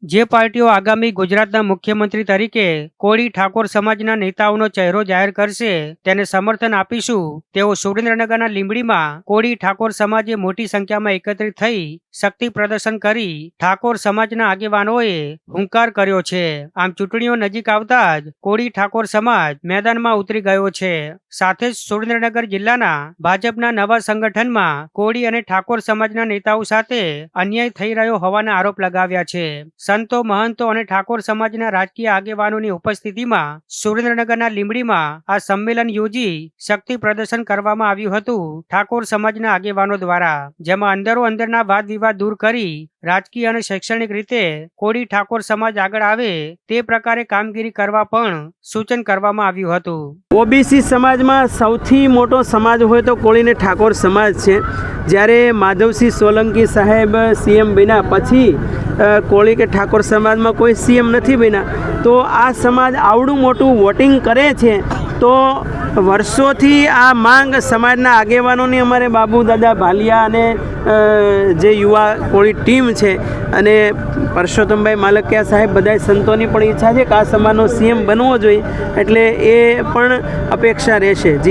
જે પાર્ટીઓ આગામી ગુજરાતના મુખ્યમંત્રી તરીકે કોળી ઠાકોર સમાજના નેતાઓનો ચહેરો જાહેર કરશે તેને સમર્થન આપીશું તેઓ સુરેન્દ્રનગરના લીંબડીમાં કોળી ઠાકોર સમાજે મોટી સંખ્યામાં એકત્રિત થઈ શક્તિ પ્રદર્શન કરી ઠાકોર સમાજના આગેવાનોએ હુંકાર કર્યો છે। આમ ચૂંટણીઓ નજીક આવતા જ કોળી ઠાકોર સમાજ મેદાનમાં ઉતરી ગયો છે। સાથે જ સુરેન્દ્રનગર જિલ્લાના ભાજપના નવા સંગઠનમાં કોળી અને ઠાકોર સમાજના નેતાઓ સાથે અન્યાય થઈ રહ્યો હોવાના આરોપ લગાવ્યા છે। સંતો મહંતો અને ઠાકોર સમાજના રાજકીય આગેવાનોની ઉપસ્થિતિમાં સુરેન્દ્રનગરના લીંબડીમાં આ સંમેલન યોજી શક્તિ પ્રદર્શન કરવામાં આવ્યું હતું ઠાકોર સમાજના આગેવાનો દ્વારા, જેમાં અંદરો અંદરના વાદ વિવાદ દૂર કરી રાજકીય અને શૈક્ષણિક રીતે કોળી ઠાકોર સમાજ આગળ આવે તે પ્રકારે કામગીરી કરવા પણ સૂચન કરવામાં આવ્યું હતું। ઓબીસી સમાજમાં સૌથી મોટો સમાજ હોય તો કોળી ને ઠાકોર સમાજ છે। જ્યારે માધવસિંહ સોલંકી સાહેબ સીએમ બન્યા પછી કોળી કે ઠાકોર સમાજમાં કોઈ સીએમ નથી બન્યા, તો આ સમાજ આવડું મોટું વોટિંગ કરે છે। તો વર્ષોથી આ માંગ સમાજના આગેવાનોની અમારે બાબુ દાદા ભાલિયા અને જે યુવા કોળી ટીમ છે અને પરસોત્તમભાઈ માલકિયા સાહેબ બધા સંતોની પણ ઈચ્છા છે કે આ સમાજનો સીએમ બનવો જોઈએ, એટલે એ પણ અપેક્ષા રહેશે। જી।